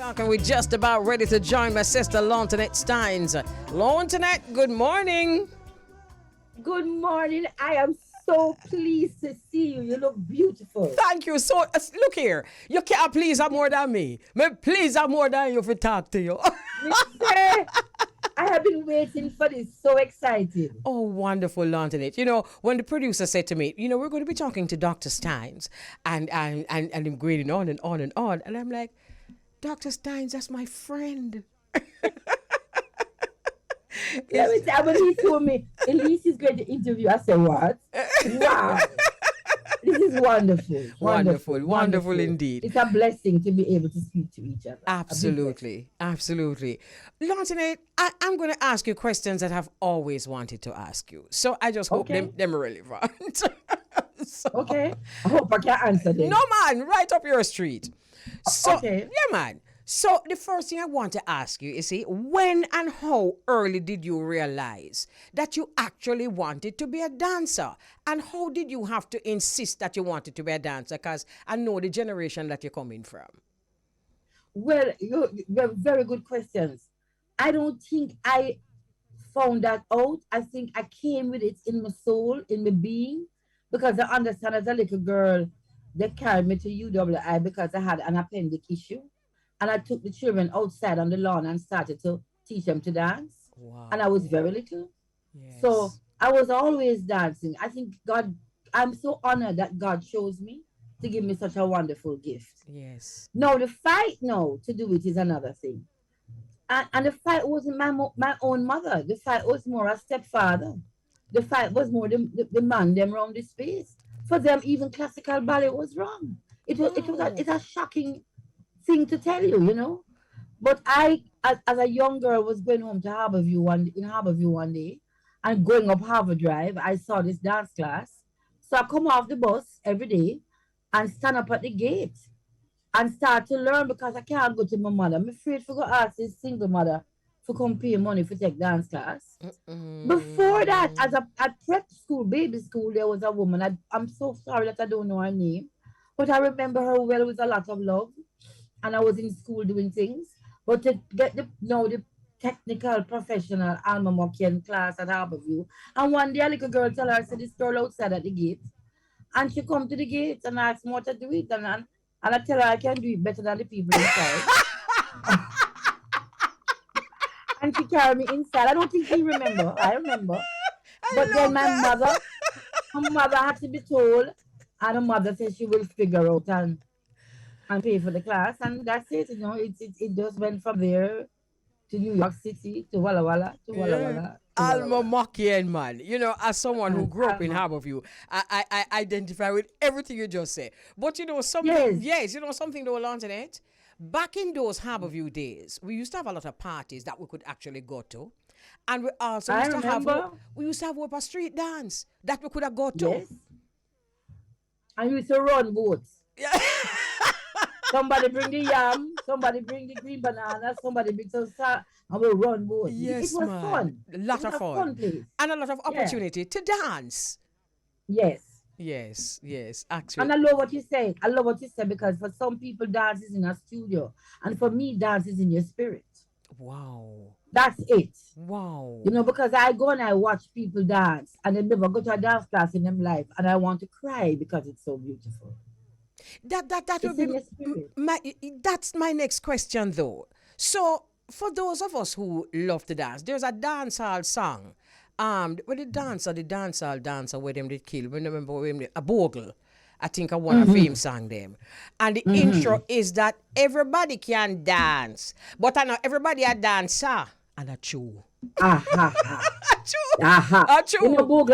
And we're just about ready to join my sister Antoinette Stines. Antoinette, good morning. Good morning. I am so pleased to see you. You look beautiful. Thank you. So, look here. You can't please her more than me. Me please her more than you if we talk to you. Mister, I have been waiting for this. So excited. Oh, wonderful, Antoinette. You know, when the producer said to me, we're going to be talking to Dr. Stines and him going on and on and on. And I'm like, Dr. Stines, that's my friend. Let me tell you, when he told me, Elise is going to interview, I said, what? Wow. This is wonderful. Wonderful indeed. It's a blessing to be able to speak to each other. Absolutely. Antoinette, I'm going to ask you questions that I've always wanted to ask you. So I just hope them are relevant. Okay. I hope I can answer them. No, man, right up your street. So, okay. Yeah, man. So the first thing I want to ask you is, when and how early did you realize that you actually wanted to be a dancer? And how did you have to insist that you wanted to be a dancer? Because I know the generation that you're coming from. Well, you're very good questions. I don't think I found that out. I think I came with it in my soul, in my being, because I understand as a little girl, they carried me to UWI because I had an appendix issue. And I took the children outside on the lawn and started to teach them to dance. Wow. And I was very little. Yes. So I was always dancing. I think God, I'm so honored that God chose me to give me such a wonderful gift. Yes. Now, the fight now to do it is another thing. And the fight wasn't my own mother. The fight was more a stepfather. The fight was more the man them around the space. For them, even classical ballet was wrong. It's a shocking thing to tell you. But I, as a young girl, was going home to Harborview one day, and going up Harbour Drive, I saw this dance class. So I come off the bus every day and stand up at the gate and start to learn because I can't go to my mother. I'm afraid to go ask this single mother for come pay money for take dance class. Before that, at prep school, baby school, there was a woman. I'm so sorry that I don't know her name, but I remember her well with a lot of love. And I was in school doing things. But to get the technical, professional Alma Mokian class at Harborview. And one day a little girl tell her, I said, this girl outside at the gate. And she come to the gate and asked me what to do it. And I tell her I can do it better than the people inside. And she carried me inside. I don't think she remember. I remember. But then my mother had to be told. And her mother said she will figure out and pay for the class, and that's it. It just went from there to New York City to Walla Walla to Walla Walla. Alma Mokian, man. As someone who grew up in Harborview, I identify with everything you just said. But something, yes, something though, Antoinette. Back in those Harborview days, we used to have a lot of parties that we could actually go to. And we also used to have a street dance that we could have go to. Yes. And we used to run boats. Yeah. Somebody bring the yam, somebody bring the green banana, somebody bring some salt, and we'll run both. Yes, it was fun. A lot of fun. Place. And a lot of opportunity to dance. Yes, actually. And I love what you say. Because for some people, dance is in a studio. And for me, dance is in your spirit. Wow. That's it. Wow. Because I go and I watch people dance, and they never go to a dance class in their life, and I want to cry because it's so beautiful. That would be that's my next question though. So for those of us who love to dance, there's a dancehall song. With the dancehall dancer where them did kill. Remember a bogle. I think I want a fame song them. And the intro is that everybody can dance. But I know everybody a dancer and a chew. Bogle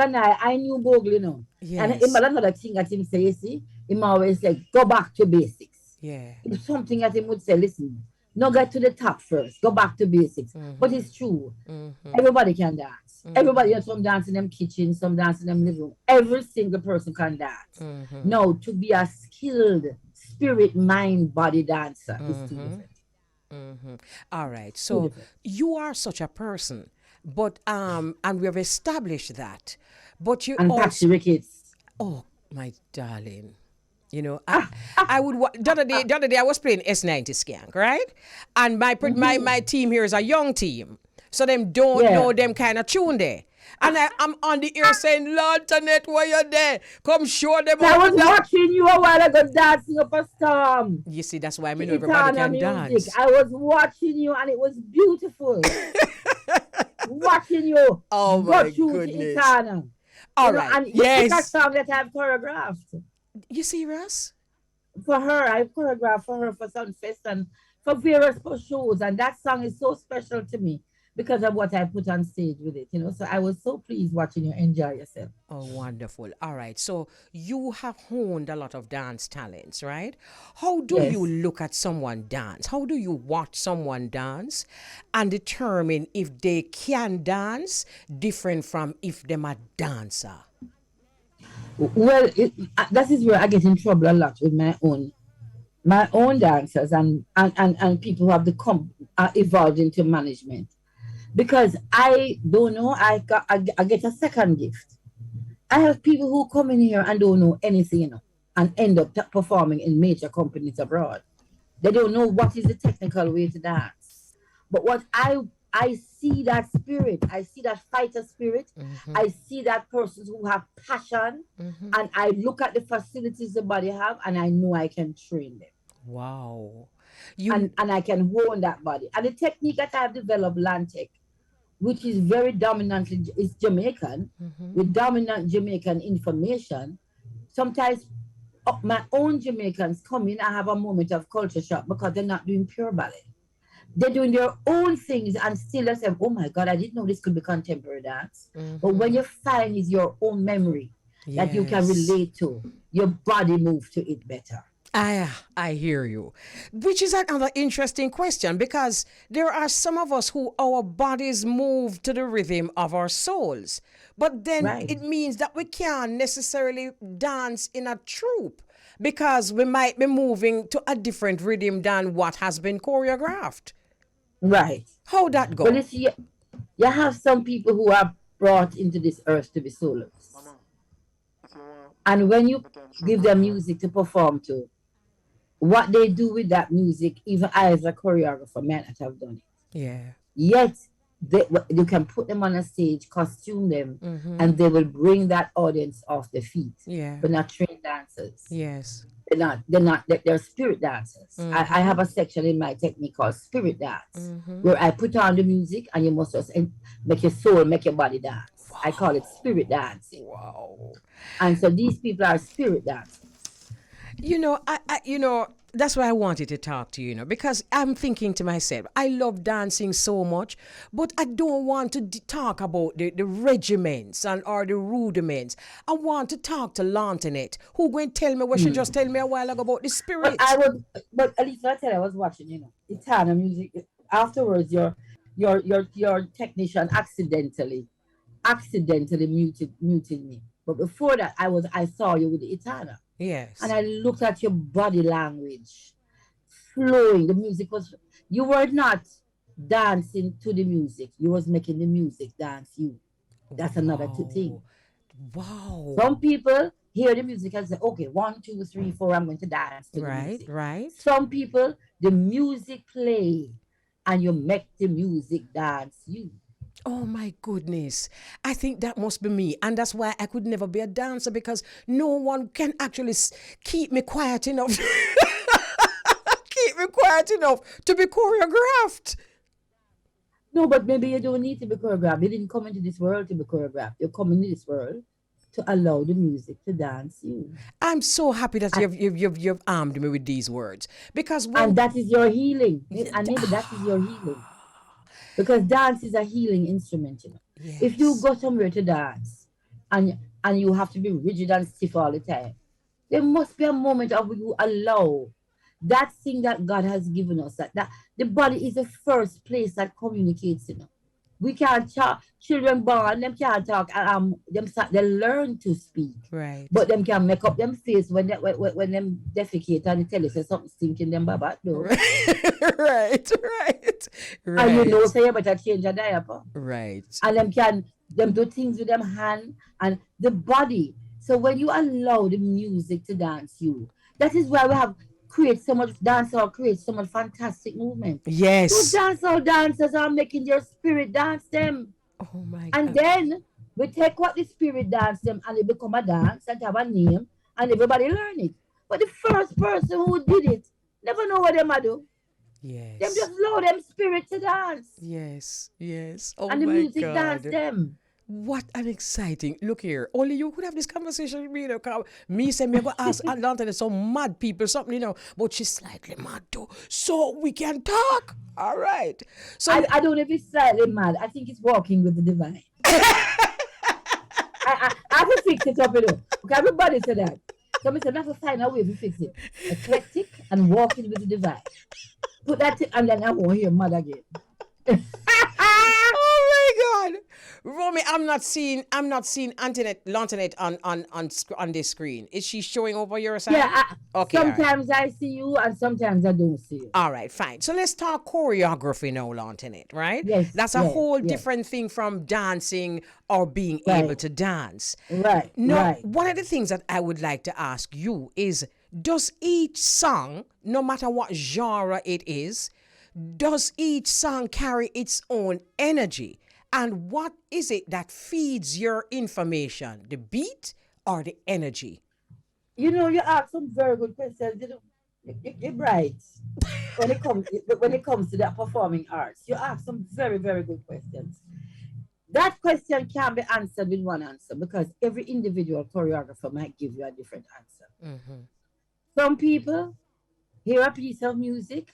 and I knew Bogle, Yes. And in another thing that him say, you see, him always say, go back to basics. Yeah. It's something that him would say, listen, no get to the top first, go back to basics. But it's true. Everybody can dance. Everybody, some dance in them kitchen, some dance in them living room. Every single person can dance. No, to be a skilled spirit, mind, body dancer is too different. All right. So you are such a person, but and we have established that. But you and also taxi rickets. Oh, my darling. You know, I would the other day I was playing S90 Skank, right? And my team here is a young team, so them don't Yeah. know them kind of tune there. And I'm on the ear saying, Antoinette, why you there? Come show them So I how to was dance. watching you a while ago dancing up a storm You see, that's why I to know everybody Itana can music. dance. I was watching you and it was beautiful. Watching you Oh go my through to goodness. Itana. All right. And it's a Yes. song that I've choreographed You serious? for her. I choreographed for her for Sunfest and for various shows. And that song is so special to me because of what I put on stage with it. So I was so pleased watching you enjoy yourself. Oh, wonderful. All right. So you have honed a lot of dance talents, right? How do you Yes. look at someone dance? How do you watch someone dance and determine if they can dance different from if them a dancer? Well, that is where I get in trouble a lot with my own dancers and people who have evolved into management because I don't know. I get a second gift. I have people who come in here and don't know anything, and end up performing in major companies abroad. They don't know what is the technical way to dance. But what I see that spirit, I see that fighter spirit, I see that person who have passion, and I look at the facilities the body have, and I know I can train them. Wow. And I can hone that body. And the technique that I've developed, Lantec, which is very dominantly is Jamaican, with dominant Jamaican information. Sometimes my own Jamaicans come in, I have a moment of culture shock because they're not doing pure ballet. They're doing their own things and still they say, oh my God, I didn't know this could be contemporary dance. But when you find is your own memory that you can Yes. relate to, your body moves to it better. I hear you. Which is another interesting question because there are some of us who our bodies move to the rhythm of our souls. But then Right. it means that we can't necessarily dance in a troupe because we might be moving to a different rhythm than what has been choreographed. Right. How that Well, go? you have some people who are brought into this earth to be soloists. And when you give them music to perform to, what they do with that music, even I as a choreographer may not have done it. Yeah. Yet you can put them on a stage, costume them, and they will bring that audience off their feet. Yeah. But not trained dancers. Yes. They're spirit dancers. I have a section in my technique called spirit dance, where I put on the music and you must just make your soul, make your body dance. I call it spirit dancing. Wow. And so these people are spirit dancers. That's why I wanted to talk to you, because I'm thinking to myself, I love dancing so much, but I don't want to talk about the regiments or the rudiments. I want to talk to Antoinette, who going to tell me what she just tell me a while ago about the spirit. But at least I tell you, I was watching, Italian music. Afterwards, your technician accidentally muted me. But before that, I saw you with the Itana. Yes. And I looked at your body language flowing. The music was, you were not dancing to the music. You was making the music dance you. That's another thing. Wow. Some people hear the music and say, okay, 1, 2, 3, 4, I'm going to dance to the music. Right. Some people, the music play and you make the music dance you. Oh my goodness. I think that must be me. And that's why I could never be a dancer because no one can actually keep me quiet enough. Keep me quiet enough to be choreographed. No, but maybe you don't need to be choreographed. You didn't come into this world to be choreographed. You come into this world to allow the music to dance you. I'm so happy that you've armed me with these words because and that is your healing. And maybe that is your healing. Because dance is a healing instrument, Yes. If you go somewhere to dance and you have to be rigid and stiff all the time, there must be a moment of you allow that thing that God has given us, that the body is the first place that communicates, We can't talk. Children born, them can't talk. They learn to speak. Right. But them can make up them face when them defecate and they tell you say something stinking them baba though. Right. And you know say you better change a diaper. Right. And them do things with them hand and the body. So when you allow the music to dance you, That is why we have create so much dancehall, create so much fantastic movement. Those Yes. dancehall dancers are making their spirit dance them. Oh my And God. then we take what the spirit dance them and it become a dance and have a name and everybody learn it. But the first person who did it never know what them a do. Them Yes. just allow them spirit to dance. Yes. Yes. Oh And the my music dance God. them. What an exciting look here. Only you could have this conversation with me, you know. 'Cause me say me go ask Atlanta, there's some mad people, something, you know, but she's slightly mad too. So we can talk. All right. So I don't know if it's slightly mad. I think it's walking with the divine. I have to fix it up, you know. Okay, everybody said that. So I said, I have to find a way to fix it. Eclectic and walking with the divine. Put that and then I won't hear mad again. oh my God, Romy, I'm not seeing Antoinette Lantoinette on this screen. Is she showing over your Yeah, side? Okay, all right. sometimes I see you and sometimes I don't see you. All right, fine. So let's talk choreography now, Lantoinette, right? Yes, That's a yes, whole yes. different thing from dancing or being able Right, to dance. right, No, right. one of the things that I would like to ask you is, does each song, no matter what genre it is, does each song carry its own energy? And what is it that feeds your information? The beat or the energy? You know, you ask some very good questions. You know, you're bright when it comes to that performing arts. You ask some very, very good questions. That question can't be answered with one answer because every individual choreographer might give you a different answer. Some people hear a piece of music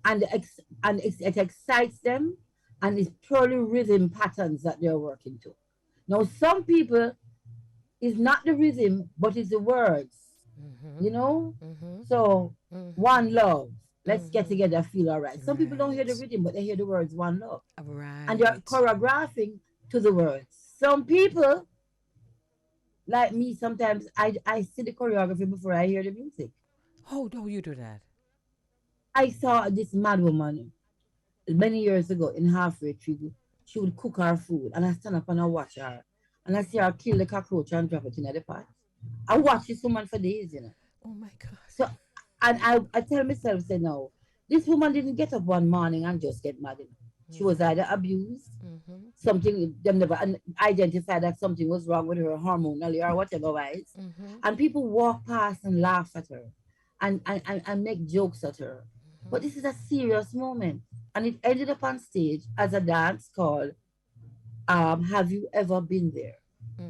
and it excites them and it's purely rhythm patterns that they're working to. Now, some people it's not the rhythm, but it's the words, you know? So, one love, let's get together, feel all right. Some people don't hear the Right. rhythm, but they hear the words one love. And they're Right. choreographing to the words. Some people, like me, sometimes I see the choreography before I hear the music. How do you do that? I saw this mad woman many years ago in halfway tree. She would cook her food, and I stand up and I watch her. And I see her kill the cockroach and drop it in the pot. I watch this woman for days, you know. Oh my God. So, and I tell myself, say, no, this woman didn't get up one morning and just get mad. You know. She was either abused, something, them never identified that something was wrong with her hormonally or whatever wise. And people walk past and laugh at her and make jokes at her. But this is a serious moment. And it ended up on stage as a dance called Have You Ever Been There?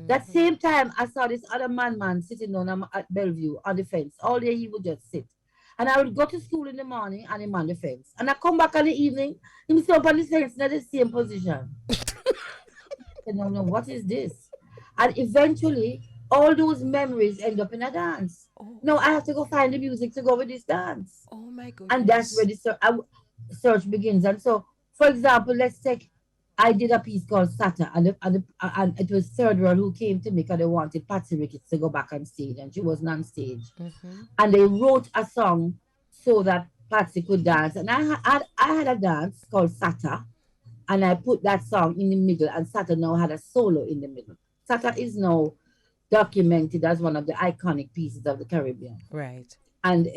That same time, I saw this other man sitting down at Bellevue on the fence. All day he would just sit. And I would go to school in the morning and him on the fence. And I come back in the evening, him still up on the fence in the same position. I said, no, no, what is this? And eventually, all those memories end up in a dance. Oh, No, I have to go find the music to go with this dance. oh my And that's where goodness. the search begins. And so, for example, let's take I did a piece called Sata, and it was Third World who came to me because they wanted Patsy Ricketts to go back on stage, and she wasn't on stage. And they wrote a song so that Patsy could dance. And I had a dance called Sata, and I put that song in the middle, and Sata now had a solo in the middle. Sata is now documented as one of the iconic pieces of the Caribbean. Right. And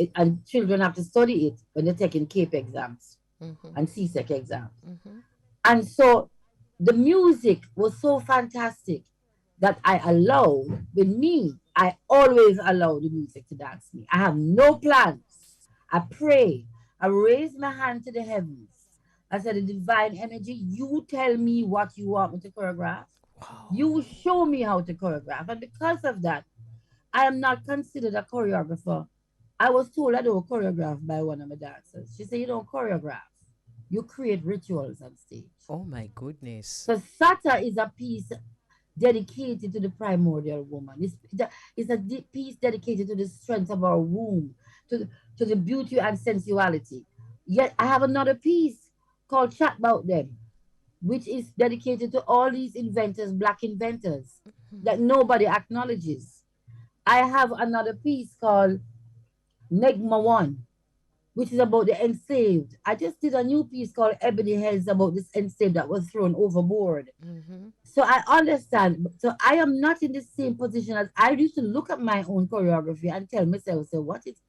children have to study it when they're taking CAPE exams and CSEC exams. And so the music was so fantastic that I allowed, with me, I always allow the music to dance me. I have no plans. I pray. I raise my hand to the heavens. I said, the divine energy, you tell me what you want me to choreograph. You show me how to choreograph. And because of that, I am not considered a choreographer. I was told I don't choreograph by one of my dancers. She said, you don't choreograph. You create rituals on stage. Oh my goodness. So Sata is a piece dedicated to the primordial woman. It's a piece dedicated to the strength of our womb, to the beauty and sensuality. Yet I have another piece called Chat About Them, which is dedicated to all these inventors, black inventors, that nobody acknowledges. I have another piece called Negma One, which is about the enslaved. I just did a new piece called Ebony Heads about this enslaved that was thrown overboard. So I understand. So I am not in the same position as I used to look at my own choreography and tell myself, so what is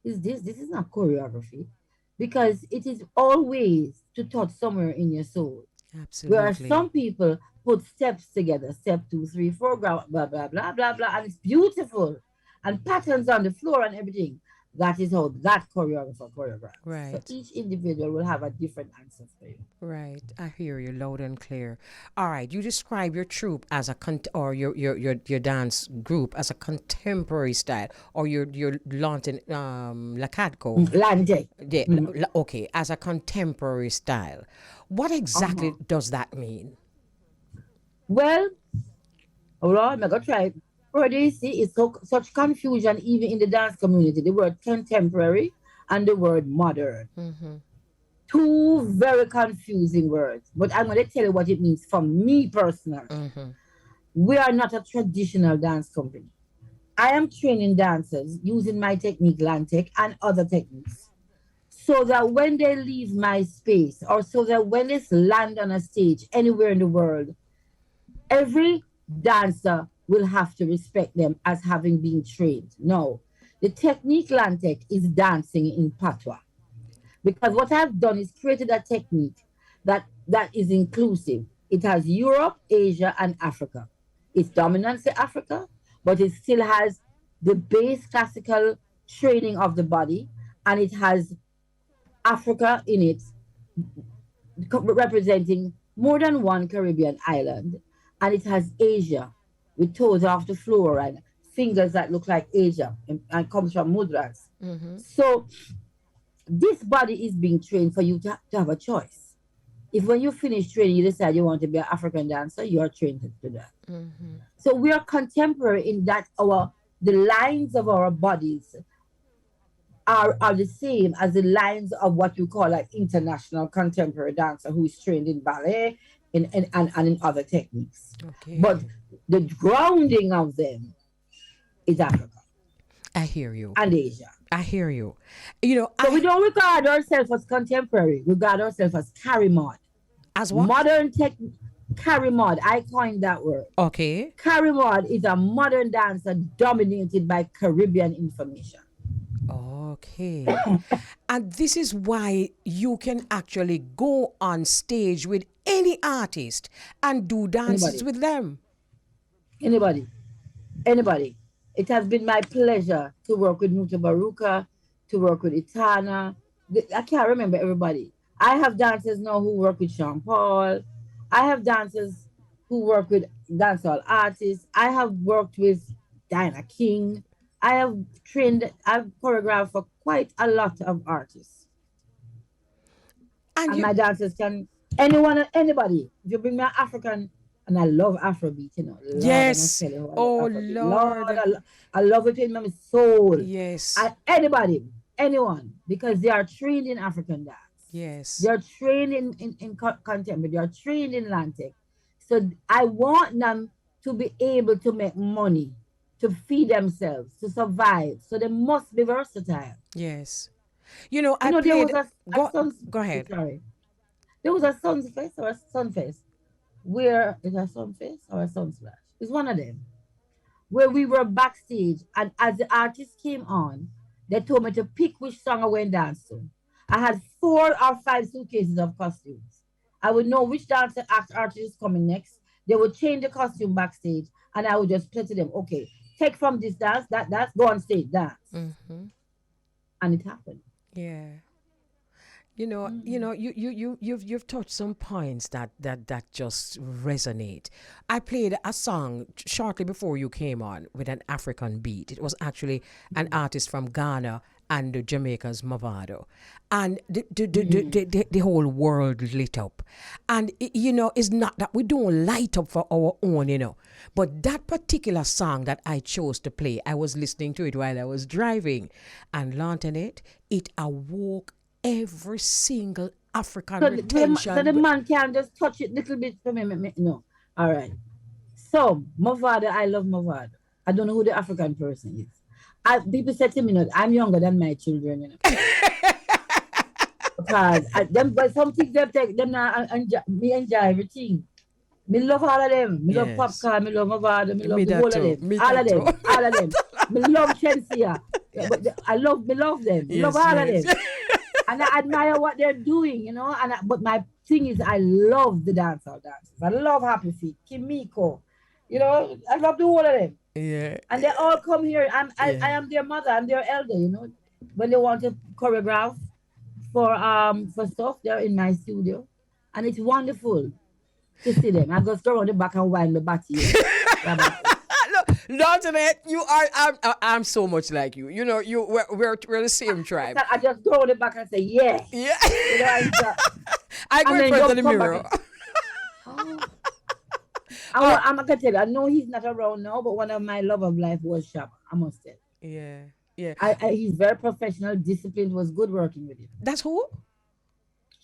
is this. This is not choreography, because it is always to touch somewhere in your soul. Whereas Absolutely. some people put steps together, step 2, 3, 4, blah blah blah blah blah blah, and it's beautiful, and patterns on the floor and everything. That is how that choreographer choreographs. So Right. each individual will have a different answer for you. Right, I hear you loud and clear. All right, you describe your troupe as a or your dance group as a contemporary style, or your Lantern Lacadco. Lante. Yeah, Mhm. okay, as a contemporary style. What exactly Uh-huh. does that mean? Well, hold on, I'm gonna try. For this, see, it's such confusion even in the dance community. The word contemporary and the word modern. Mm-hmm. Two very confusing words. But I'm gonna tell you what it means for me personally. Mm-hmm. We are not a traditional dance company. I am training dancers using my technique, Lantec, and other techniques. So that when they leave my space, or so that when they land on a stage anywhere in the world, every dancer will have to respect them as having been trained. No, the technique Lantec is dancing in patois. Because what I've done is created a technique that is inclusive. It has Europe, Asia, and Africa. It's dominantly Africa, but it still has the base classical training of the body, and it has Africa in it, representing more than one Caribbean island, and it has Asia with toes off the floor and fingers that look like Asia, and comes from mudras. Mm-hmm. So this body is being trained for you to have a choice. If when you finish training, you decide you want to be an African dancer, you are trained to do that. Mm-hmm. So we are contemporary in that the lines of our bodies are the same as the lines of what you call an international contemporary dancer who is trained in ballet and in other techniques. But Okay, the grounding of them is Africa I hear you. and Asia. I hear you. You know, So we I don't regard ourselves as contemporary, we regard ourselves as carry mod. as what? Modern tech, carry mod, I coined that word. Okay. Carry mod is a modern dancer dominated by Caribbean information. Okay. And this is why you can actually go on stage with any artist and do dances Anybody, with them. anybody, anybody. It has been my pleasure to work with Nuta Baruka, to work with Itana. I can't remember everybody. I have dancers now who work with Sean Paul. I have dancers who work with dancehall artists. I have worked with Diana King. I have I've choreographed for quite a lot of artists. And And you, my dancers can, anyone, anybody. If you bring me an African, and I love Afrobeat, Lord, I must yes. tell you, I love Oh, Afrobeat. Lord, Lord. I love it in my soul. Yes. And anybody, anyone, because they are trained in African dance. They Yes. are trained in contemporary. They are trained in Atlantic. So I want them to be able to make money, to feed themselves, to survive. So they must be versatile. Yes. You know, I There played. was a Go, son's, go ahead. sorry, there was a Sun's Fest or a Sun Fest where, is a Sun Fest or a Sun Splash? It's one of them, where we were backstage, and as the artist came on, they told me to pick which song I went dance to. I had 4 or 5 suitcases of costumes. I would know which dancer artist is coming next. They would change the costume backstage, and I would just play to them. Okay, take from this dance, that go on stage, dance, Mm-hmm. and it happened. Yeah. You've touched some points that just resonate. I played a song shortly before you came on with an African beat. It was actually an artist from Ghana and Jamaica's Mavado, and the whole world lit up. And it's not that we don't light up for our own, but that particular song that I chose to play, I was listening to it while I was driving, and Antoinette, it awoke every single African So the retention. man can just touch it little bit for me. No. All right. So, Mavado, I love Mavado. I don't know who the African person is. People say to me, no, I'm younger than my children, because but some things they take them now, me enjoy everything. Me love all of them. Me love Yes, popcorn. Me love Mavado. Me love me the that whole of too. them. Me All that of too. them. All of them. Me love Shensia. But me love them. Me love Yes, all of yes. them. And I admire what they're doing, you know. But my thing is, I love the dancehall dancers. I love Happy Feet, Kimiko. You know, I love the whole of them. Yeah, And they all come here. I yeah. am their mother. I'm their elder. You know, when they want to choreograph for stuff, they're in my studio, and it's wonderful to see them. I just go around the back and wind my body. You know, Look, Antoinette, you are. I'm so much like you. You know, we're the same tribe. I just go around the back and say, yeah. Yeah. You know, I go and in then front of just the come mirror. back. Oh. I'm not gonna tell you. I know he's not around now, but one of my love of life was Shaba. I must say. Yeah, yeah. He's very professional, disciplined. Was good working with him. That's who?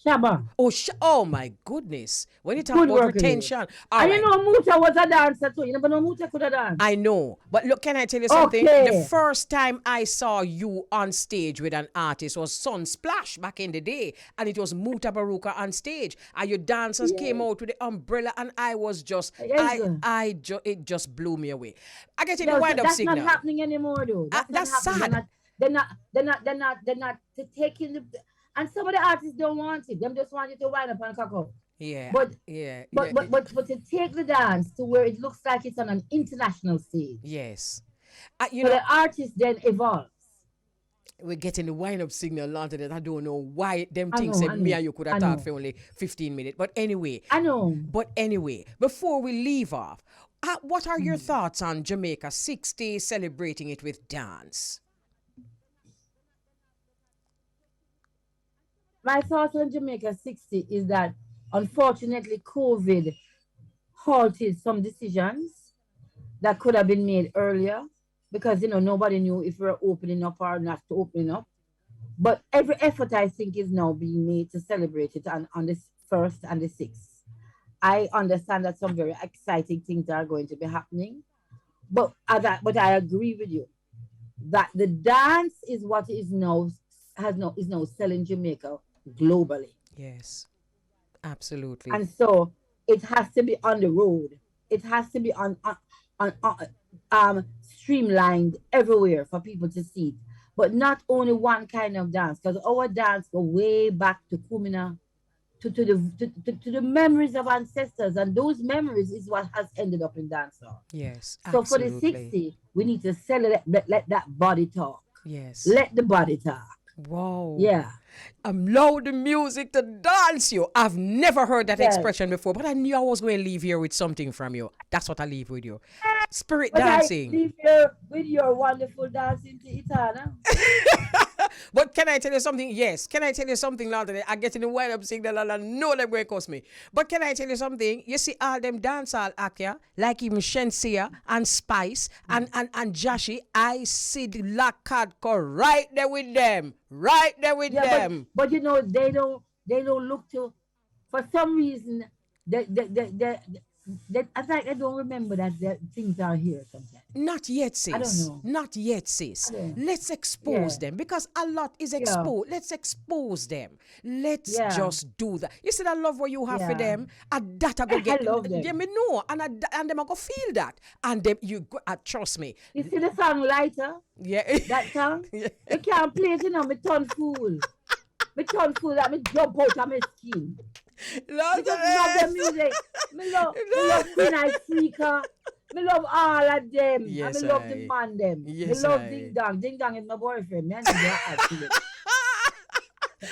Shaba, Oh, oh my goodness. When you talk good about working with him. retention, all And right. you know, Muta was a dancer too. You never know Muta could have danced. I know, but look, can I tell you something? The Okay. first time I saw you on stage with an artist was Sunsplash back in the day, and it was Muta Baruka on stage, and your dancers came out with the umbrella, and I was just, Yes, sir. it just blew me away. I get in the No, wind up that's signal. not happening anymore, though. That's not That's happening. sad. They're not taking the. And some of the artists don't want it. Them just want you to wind up and cock up. Yeah, But yeah, but yeah, but to take the dance to where it looks like it's on an international stage. yes. You So know, the artist then evolves. we're getting the wind up signal onto that. I don't know why them I things know, said I me know, and you could I have talked know. for only 15 minutes. But anyway, I know. before we leave off, what are your thoughts on Jamaica 60 celebrating it with dance? My thoughts on Jamaica 60 is that unfortunately COVID halted some decisions that could have been made earlier because you know nobody knew if we were opening up or not to opening up. But every effort I think is now being made to celebrate it on the first and the 6th. I understand that some very exciting things are going to be happening, but I agree with you that the dance is what is now selling Jamaica globally. Yes, absolutely. And so it has to be on the road. It has to be streamlined everywhere for people to see it. But not only one kind of dance, because our dance go way back to Kumina, to the memories of ancestors, and those memories is what has ended up in dancehall. Yes, So for the absolutely. 60, we need to let that body talk. Yes. Let the body talk. Wow. Yeah. Allow the music to dance you. I've never heard that Yes. expression before, but I knew I was going to leave here with something from you. That's what I leave with you. Spirit But dancing. I leave here with your wonderful dancing to Itana. But can I tell you something? Yes. Can I tell you something now today? I get in the wind up signal and I know they're going to cost me. But can I tell you something? You see all them dancehall act here, like even Shensia and Spice and Jashi, I see the Lakadko right there with them. Right there with them. But you know they don't look to for some reason I think I don't remember that things are here sometimes. Not yet, sis. I don't know. Not yet, sis. Let's expose them because a lot is exposed. Let's expose them. Let's just do that. You see that love what you have for them, and that I go get. I love them. Yeah, me know, and them I go feel that, and them trust me. You see the song Lighter? Yeah. That song? Yeah. You can't play it, you know, me turn fool. Me turn fool that me jump out of my skin. Love Me just love the music. Me love Queen Ifrica. Me love all of them. Yes, and me love the man them. Yes, me love I. Ding Dong. Ding Dong is my boyfriend. Me and Ding Dong add to it.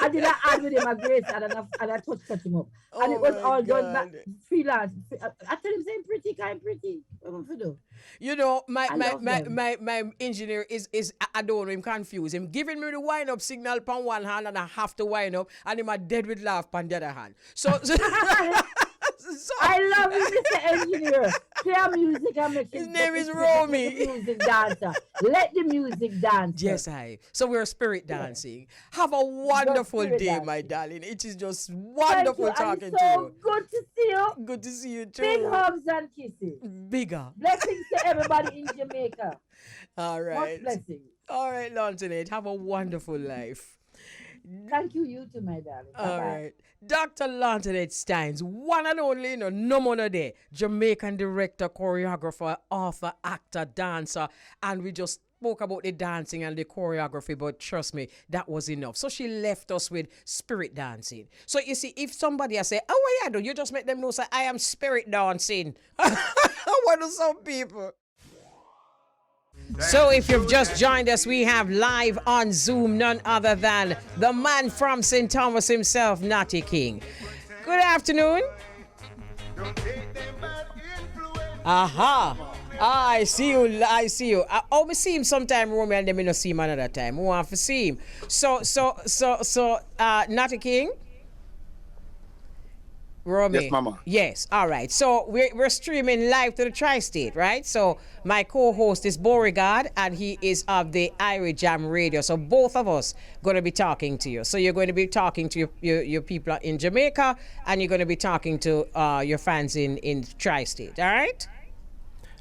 I did that ad with him at Grace and I touched him up. And it was my all done God. back freelance. I tell him saying pretty, kind pretty. What am I to do? You know, I love them. my engineer is I don't know him confused. Him giving me the wind up signal on one hand and I have to wind up and him a dead with laugh on the other hand. So I love you, Mr. Engineer. Play music and make his name is Romy. The music dancer. Let the music dance. Yes, so we're spirit dancing. Have a wonderful spirit day, dancing. my darling. It is just wonderful talking and to so you. good to see you. Good to see you too. Big hugs and kisses. Bigger. Blessings to everybody in Jamaica. All right. Much blessings. All right, Antoinette. Have a wonderful life. Thank you, you too, my darling. All Bye-bye. right. Dr. Antoinette Stines, one and only, no more day, Jamaican director, choreographer, author, actor, dancer, and we just spoke about the dancing and the choreography, but trust me, that was enough. So she left us with spirit dancing. So you see, if somebody say, "Oh, what you do?" You just make them know, say, "I am spirit dancing." What do some people? So if you've just joined us, we have live on Zoom none other than the man from St. Thomas himself, Natty King. Good afternoon. Aha. I see you. I see him sometime, Romeo, and then me not see him another time. We want to see him. So, Natty King. Romy. Yes, Mama. Yes, all right. So we're streaming live to the Tri-State, right? So my co-host is Beauregard, and he is of the Irish Jam Radio. So both of us going to be talking to you. So you're going to be talking to your people in Jamaica, and you're going to be talking to your fans in Tri-State, all right?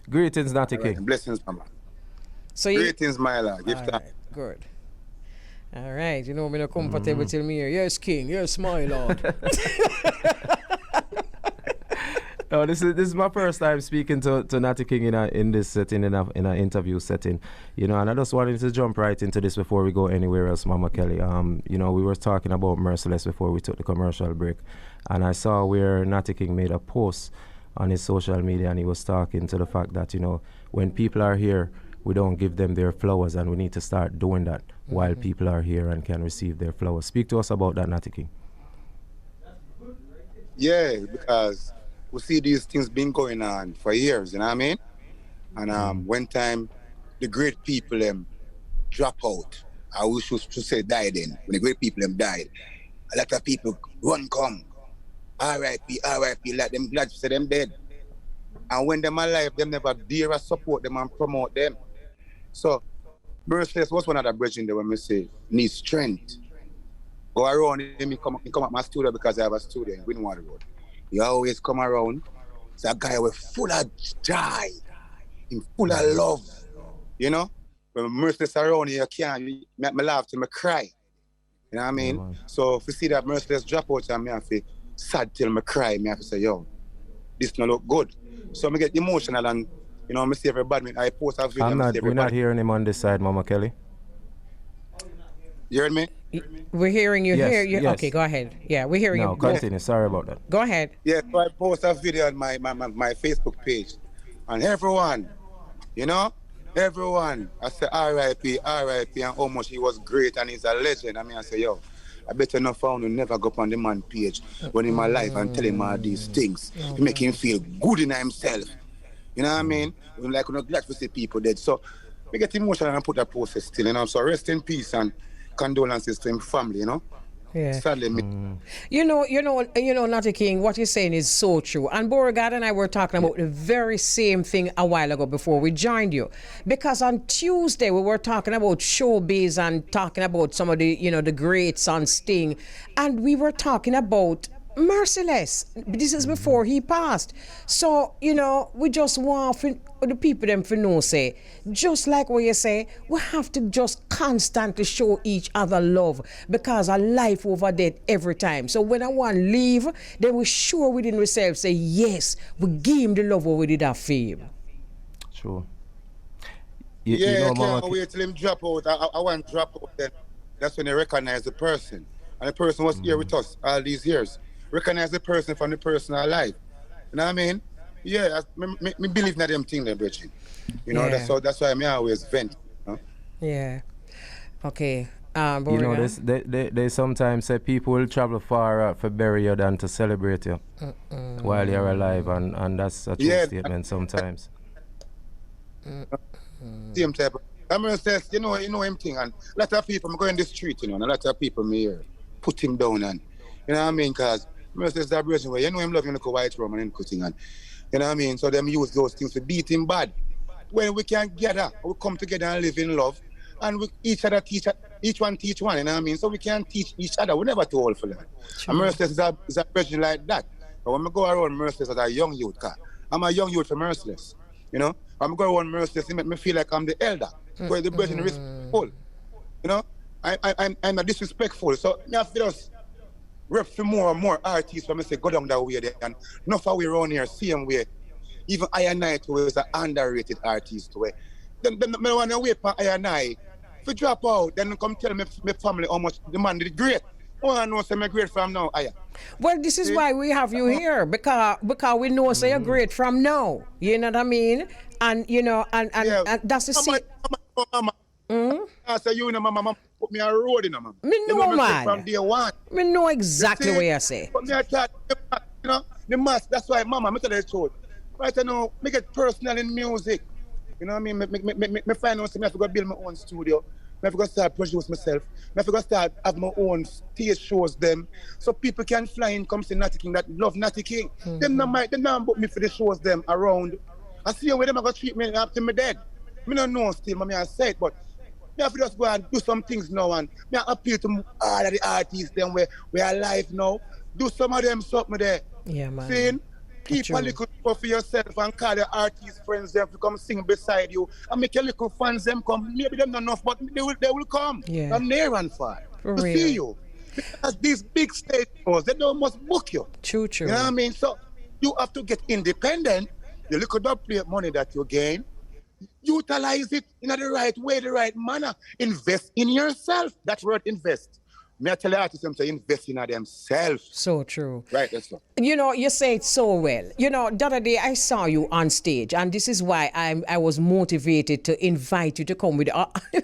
Greetings, Natty King. Right. Blessings, Mama. So Greetings, my lord. Give all thanks. right, good. All right, you know, I'm not comfortable till me here. Yes, King. Yes, my lord. No, this is my first time speaking to Natty King in this setting, in an interview setting, you know, and I just wanted to jump right into this before we go anywhere else, Mama Kelly. You know, we were talking about Merciless before we took the commercial break, and I saw where Natty King made a post on his social media, and he was talking to the fact that, you know, when people are here, we don't give them their flowers, and we need to start doing that while people are here and can receive their flowers. Speak to us about that, Natty King. Yeah, because we see these things been going on for years, you know what I mean? And one time the great people drop out. I wish to say die then. When the great people died, a lot of people run come. R.I.P. R.I.P. Like them glad to say them dead. And when them alive, them never dare to support them and promote them. So Merciless was one of the bridging there when we say need strength. Go around and he come at my studio because I have a studio in Windwater Road. He always come around. It's a guy with full of joy, full of love. You know? When Merciless around here, you can't make me laugh till me cry. You know what I mean? Yeah, so if you see that Merciless drop out and me have to sad till me cry, me have to say, yo, this don't look good. So I get emotional and, you know, I see everybody, I post a video. We're not hearing him on this side, Mama Kelly. You heard me? We're hearing you Yes, here. yes. Okay, go ahead. Yeah, we're hearing No, you. continue. Sorry about that. Go ahead. Yeah, so I post a video on my Facebook page. And everyone, you know, everyone, I say R.I.P., R.I.P., and how much he was great and he's a legend. I mean, I say, yo, I better not found to never go up on the man page when in my life and tell him all these things to make him feel good in himself. You know what I mean? Like, we're not glad to see people dead. So, we get emotional and put that post still, you know. So, rest in peace and condolences to his family, you know. Yeah. Sadly, You know, Natty King, what you're saying is so true. And Beauregard and I were talking about the very same thing a while ago before we joined you. Because on Tuesday, we were talking about showbiz and talking about some of the, you know, the greats on Sting. And we were talking about Merciless. This is before he passed. So, you know, we just want the people them for know, say, just like what you say, we have to just constantly show each other love because our life over death every time. So when I want to leave, then we sure within ourselves say, yes, we give him the love what we did have for him. True. I Mama, can't wait till him drop out. I want to drop out then. That's when they recognize the person. And the person was here with us all these years. Recognize the person from the personal life. You know what I mean? Yeah, me believe in them things there, Bridget. You know, Yeah. that's why I always vent. You know? Yeah. Okay. you know, they sometimes say people will travel far for bury you than to celebrate you while you're alive, and that's a true statement sometimes. Same type. I mean, says, you know him thing, and a lot of people, I'm going in the street, you know, and a lot of people me here put him down, and you know what I mean, because says that version where you know him loving the white rum and him cutting, and you know what I mean, so them use those things to beat him bad. When we can gather, we come together and live in love, and we each one teach one, you know what I mean, so we can teach each other. We never too old for that. Sure. And Merciless is a version like that. But when I go around Merciless as a young youth, I'm a young youth for Merciless, you know. I'm going around Merciless, it make me feel like I'm the elder. Where the person is respectful. You know? I'm not disrespectful. So I have to just rep for more and more artists when I say go down that way there. And enough of we around here, same way. Even I and I too is an underrated artist way. them me want to wait for I and I. If you drop out, then come tell me my family how much the man did great. I want to know say me great from now. Aya. Well, this is See? why we have you here, because we know say you're great from now. You know what I mean? And you know, and that's the Mama, same. mama. I say you know, mama put me on road, you know, mama. Me You know, me man. from day one. Me know exactly what you say. But me I thought, you know, the mask. That's why, mama, me tell you the truth. Right now, me get personal in music. You know what I mean? Me find out, me have to go build my own studio. Me have to go start produce myself. Me have to go start have my own stage shows them, so people can fly in, come see Natty King that love Natty King. Them not book me for the shows them around. I see where them are gonna treat me after me dead. Me don't know still, me I say it, but me have to just go and do some things now, and me appeal to all of the artists them where we are alive now. Do some of them something there. Yeah, man. Seeing? Keep a little for yourself and call your artist friends them to come sing beside you and make your little fans them come. Maybe them not enough, but they will come. Yeah. From near and far For to real. see you. Because these big stage shows, they don't must book you. True. You know what I mean? So you have to get independent. The little play money that you gain, utilize it in the right way, the right manner. Invest in yourself. That's word invest. Me I tell the artists them to invest in themselves. So true. Right, that's right. You know, you say it so well. You know, the other day I saw you on stage, and this is why I was motivated to invite you to come with.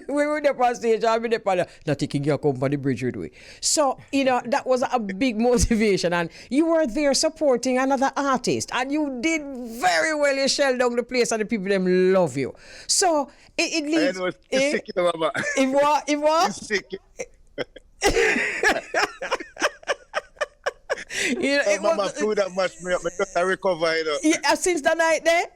We were there on stage, I mean, not taking your company bridge with we. So, you know, that was a big motivation, and you were there supporting another artist, and you did very well. You shelled down the place, and the people them love you. So it leads. I know, you're sick, you know, mama. It was. You're sick. You know, it mama was, food that much me up. Me just I recover, you know. yeah, since the night there.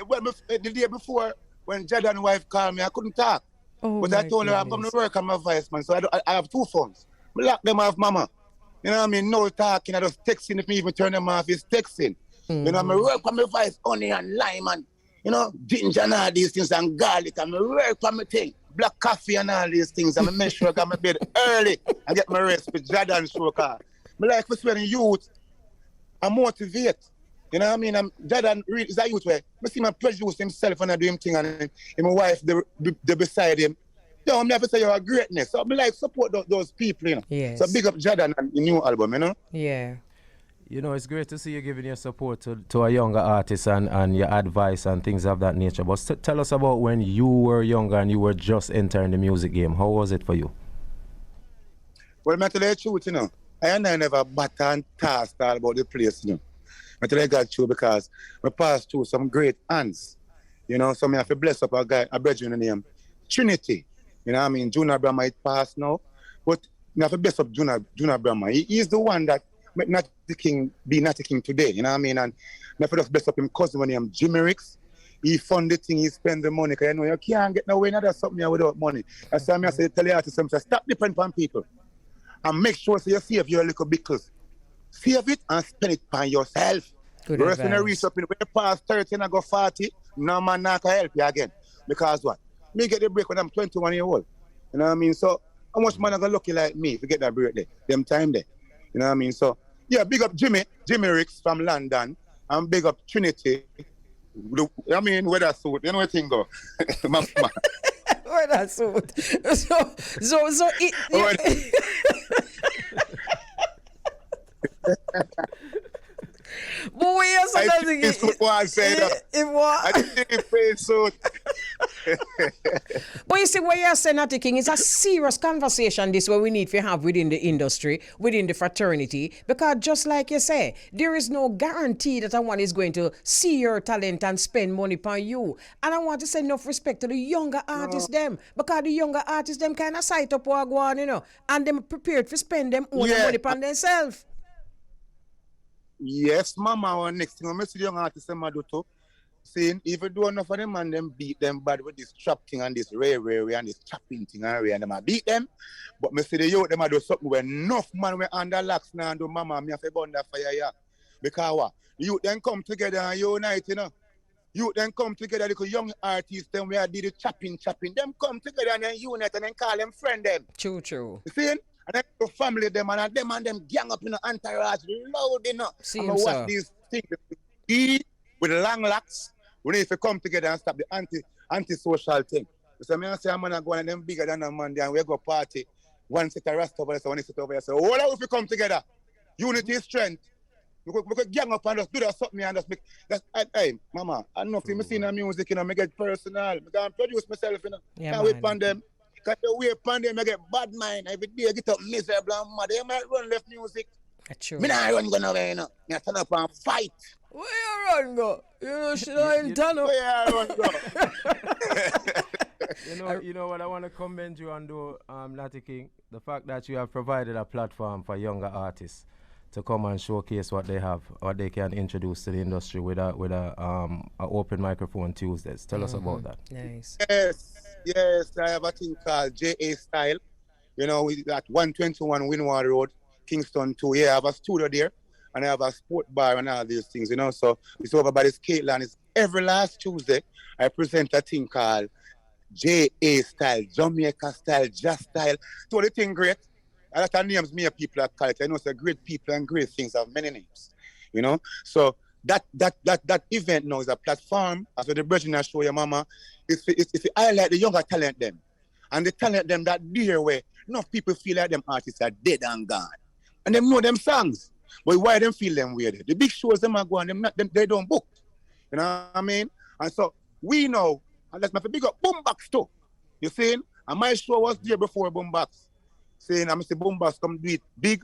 Well, the day before, when Jordan's wife called me, I couldn't talk. Oh, But I told her I'm going to work on my voice, man. So I have two phones. I lock them off, mama. You know what I mean? No talking, I just texting. If me even turn them off, it's texting. You know, I work on my voice, onion and lime and, you know, ginger and all these things and garlic. And I work on my thing. Black coffee and all these things. And I make sure I got my bed early and get my rest with Jordan's show car. I like to spend youth and motivate. You know what I mean? Jordan is a youth where I see him produce himself and I do him thing and my wife they beside him. Yo, I'm never say you're a greatness. So I like support those people, you know. Yes. So big up Jordan and the new album, you know. Yeah. You know, it's great to see you giving your support to a younger artist and your advice and things of that nature. But tell us about when you were younger and you were just entering the music game. How was it for you? Well, I tell you the truth, you know. I never batter and task all about the place, you know. I tell you God true because I passed through some great hands. You know, so I have to bless up a brethren name Trinity. You know what I mean? Junior Brahma is passed now. But I have to bless up Junior Brahma. He is the one that make Natty King be Natty King today. You know what I mean? And I have to just bless up him cousin named Jimmy Ricks. He fund the thing, he spend the money. Because you know, you can't get no way another something here without money. That's why I say tell the artists, stop depending on people. And make sure so you save your little because save it and spend it on yourself. Good the rest when you advice. reach up in when you pass 30 and I go 40, no man not can help you again. Because what? Me get the break when I'm 21 years old. You know what I mean? So how much man are gonna lucky like me if you get that break there? Them time there. You know what I mean? So yeah, big up Jimmy Ricks from London and big up Trinity. I mean where that suit, you know what thing go? Mama. Where that suit? So it, but we also I doesn't think get this suit was said it was. I think it face suit. But you see, what you're saying, Natty King, is a serious conversation this what we need to have within the industry, within the fraternity, because just like you say, there is no guarantee that someone is going to see your talent and spend money on you. And I want to say enough respect to the younger artists them, because the younger artists them kind of sight up what go on, you know, and them prepared to spend them own money on themselves. Yes, mama, our next thing, I see the young artists them do too. Saying, even though enough of them and them beat them bad with this trap thing and this rare and this chopping thing and them I beat them. But me see the youth them do something where enough man we under locks now and do mama me have to burn that fire yeah. Because what? The youth then come together and unite, you know. Youth then come together, the young artists them where did the chopping. Them come together and then unite and then call them friend them. True. You see? And then the family them and them gang up in the entourage loud enough. See I'm watch these things with long locks. We need to come together and stop the anti-social thing. So me I say I'm gonna go and them bigger than a man there and we go party. One set of rest over there, so one set over there. So all of we come together. Unity is strength. We could gang up and just do that something and just make that hey, mama, I don't know if you see the music, you know, me get personal. I can produce myself, you know. Yeah, Can't wait on them. Cause the way upon them I get bad mind. Every day I get up miserable and mad. They might run left music. That's true. Me not run go nowhere, you know. Me turn up and fight. Where you run go? You know, should I turn up? Where I run go? You know what I want to commend you on, though, Natty King, the fact that you have provided a platform for younger artists to come and showcase what they have, what they can introduce to the industry with a open microphone Tuesdays. Tell us about that. Nice. Yes, I have a thing called JA Style. You know, at 121 Winward Road, Kingston 2. Yeah, I have a studio there, and I have a sport bar and all these things, you know. So it's over by the Skateland. It's every last Tuesday, I present a thing called JA Style, Jamaica Style, Jazz Style. So the thing great. A lot of names me people at college. I know so great people and great things have many names, you know. So that event now is a platform. As the Virgin show your mama, it's to highlight the younger talent them, and the talent them that dear way. Enough people feel like them artists are dead and gone, and them know them songs, but why them feel them weird? The big shows them are going, they don't book, you know what I mean? And so we know, and that's my big up Boombox too. You see, and my show was there before Boombox. Saying I'm Mr. Boombox come do it big.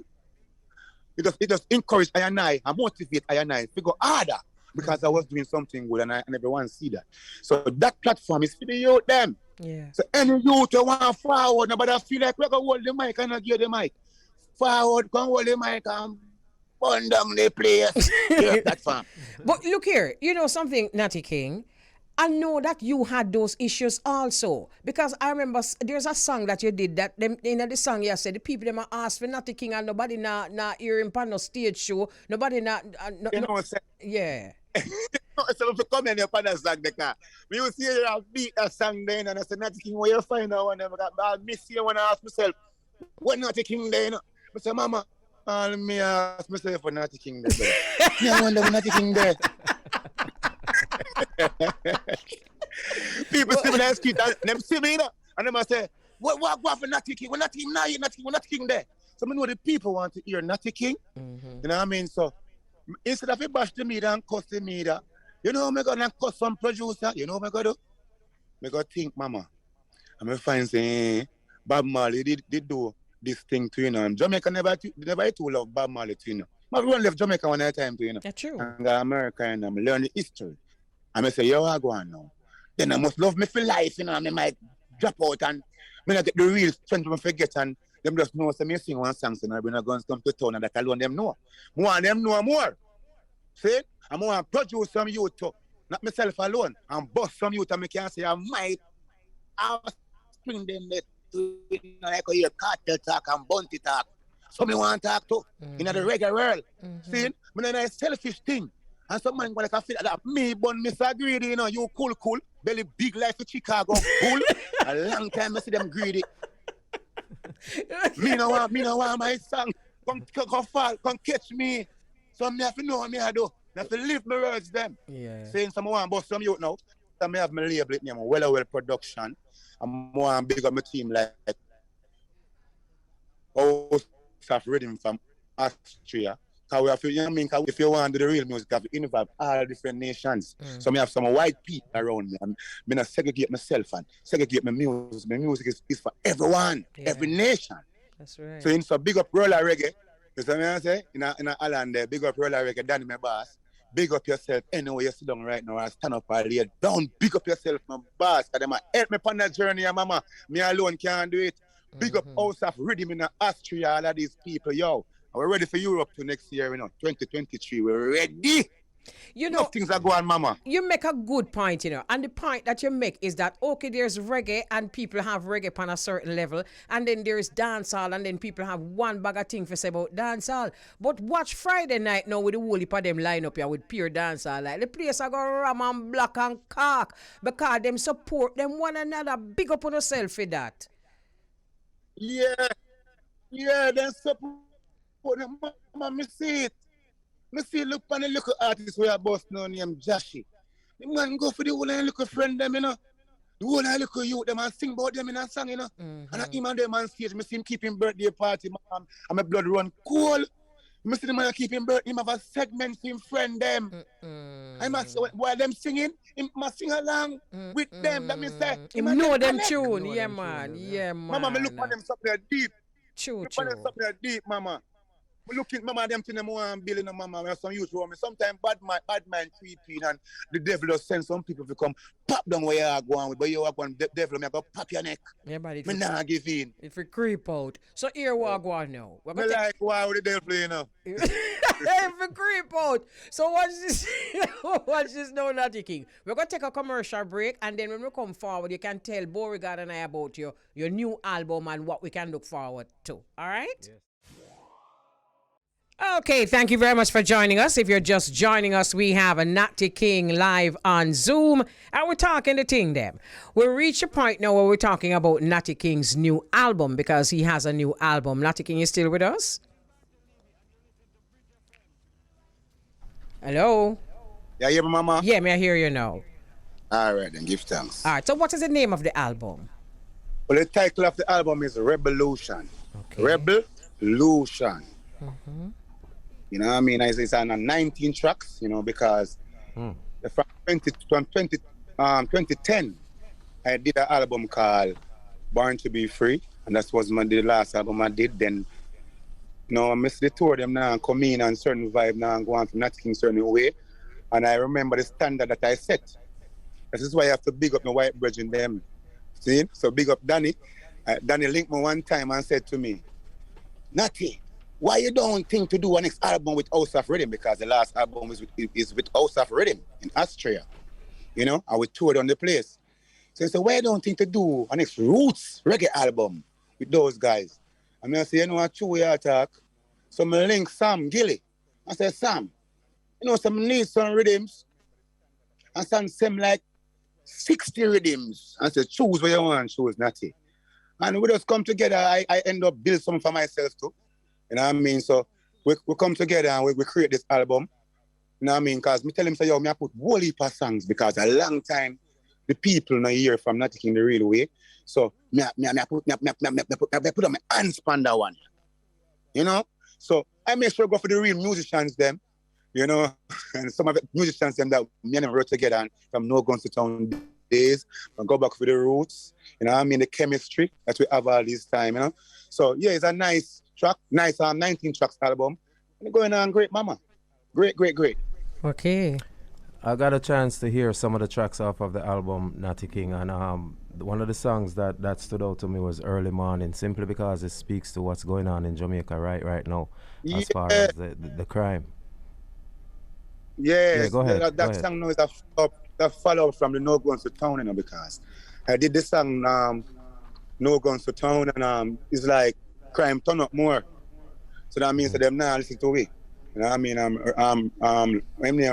It just encourage I and motivate I and to go harder because I was doing something good and everyone see that. So that platform is for the youth them. Yeah. So any youth who want forward, nobody feel like we can hold the mic and not give the mic. Forward, come hold the mic and burn down the place. Yeah, platform. But look here, you know something, Natty King? I know that you had those issues also because I remember there's a song that you did that them in the song you said the people them asked for Natty King and nobody na hear him on no stage show, nobody yeah. So if you come in your father's song the car, we will see you beat that song then and I said Natty King where you find out one I miss you when I ask myself what Natty King then? I say mama, let me ask myself for Natty King there. I wonder when Natty King there. People see me on the street and them see me, you know, and them say, what for Natty King? We're not King now, we're not King there. So I know the people want to hear Natty King. Mm-hmm. You know what I mean? So instead of you bash the media and cuss the media, you know I'm gonna cuss some producer, you know what I'm gonna do? I go think, mama. I'm gonna find say Bob Marley did do this thing to you know. And Jamaica never too love Bob Marley to you know. Everyone left Jamaica one at a time to you know. That's true. And America and I'm learning history. I say, yo, I go on now. Then I must love me for life, you know, and I might drop out and when I get the real strength to forget and them just know so me sing one song so when I guns come to town and that alone them know. More and them know more. See? I'm going to produce some youth too. Not myself alone. And bust some youth and I can say I might spring them there to you know, like a cartel talk and bounty talk. So me want to talk to in the reggae world. See? I mean, it's a selfish thing. And some man like I feel that me born Mr. Greedy, you know, you cool, belly big life in Chicago, cool. A long time I see them greedy. me no want my song. Come fall, come catch me. So me have to know what me I do. I have to live my words them. Yeah. Saying some want bust some youth now. So me have my label it name well production. I'm more big up my team like stuff rhythm from Austria. Cause we have to, you know what I mean? Cause if you want to do the real music, you have to involve all different nations. So I have some white people around me. I'm not segregate myself and segregate my music. My music is for everyone, every nation. That's right. So in so big up roller reggae. You see what I say? In a island there, big up roller reggae, Danny my boss. Big up yourself anywhere you sit down right now and stand up or lay down. Big up yourself, my boss. Cause them help me on that journey, mama. Me alone can't do it. Big up House of Rhythm in Austria, all of these people, yo. We're ready for Europe to next year, you know, 2023. We're ready. You know, things are going, mama. You make a good point, you know, and the point that you make is that, okay, there's reggae and people have reggae on a certain level, and then there's dancehall, and then people have one bag of thing to say about dancehall. But watch Friday night now with the whole heap of them line up here with pure dancehall. Like, the place are going to ram and block and cock because them support them one another. Big up on yourself for that. Yeah, then support. Mama, me see it. Me see look on the little artist we are boss now named Jashi. The man go for the whole little friend them, you know. The whole I look at you, them and sing about them in a song, you know. And I him and them on stage, I see him keeping birthday party, man, and my blood run cold. I see the man keeping birthday, him have a segment for him friend them. I must while them singing, him must sing along with them. That means say, him know them tune, yeah man, yeah man. Mama, me look for them something deep. True. Look for them something deep, mama. We look at mama them thing them want building a mama. We have some youth around me. Sometimes bad man creeping and the devil just send some people to come pop down where you are going with, but you are going devil me go pop your neck. Yeah, but me nah give in. If we creep out. So here we are going now. Me like wow with the devil, you know. If we creep out. So watch this. Watch this now, Natty King. We're gonna take a commercial break, and then when we come forward, you can tell Beauregard and I about your new album and what we can look forward to. All right? Yes. Okay, thank you very much for joining us. If you're just joining us, we have a Natty King live on Zoom, and we're talking to Ting them. We'll reach a point now where we're talking about Natty King's new album, because he has a new album. Natty King is still with us? Hello? Yeah, you hear me, mama? Yeah, may I hear you now? All right, then give thanks. All right, so what is the name of the album? Well, the title of the album is Revolution. Okay. Revolution. Mm-hmm. You know what I mean? It's on 19 tracks, you know, because from 2010, I did an album called Born to Be Free, and that was the last album I did. Then, you know, I miss the tour them now and come in and certain vibe now and go on from Natty King certain way. And I remember the standard that I set. This is why I have to big up my white brethren them. See? So big up Danny. Danny linked me one time and said to me, Natty, why you don't think to do a next album with House of Rhythm? Because the last album is with House of Rhythm in Austria. You know, and we toured on the place. So I said, why you don't think to do a next roots reggae album with those guys? And I say, you know what, true you talk. So I link Sam Gilly. I said, Sam, you know, some need some rhythms. And some seem like 60 rhythms. I said, choose what you want, choose Natty. And we just come together. I end up build some for myself too. You know what I mean? So we come together and we create this album. You know what I mean? Because me tell him, say, yo, me I put whole heap of songs because a long time the people not hear from Natty King the real way. So me put on my hands on that one. You know? So I make sure I go for the real musicians them. You know? And some of the musicians them that me and them wrote together and from No Guns to Town days and go back for the roots. You know what I mean? The chemistry that we have all this time, you know? So yeah, it's a nice track, nice 19 tracks album. And going on great, mama. Great. Okay. I got a chance to hear some of the tracks off of the album Natty King, and one of the songs that stood out to me was Early Morning, simply because it speaks to what's going on in Jamaica right now, as far as the crime. Yeah, go ahead. That song now is a follow-up from the No Guns to Town, you know, because I did this song No Guns to Town, and it's like crime turn up more. So that means that them now listen to it. You know what I mean? I'm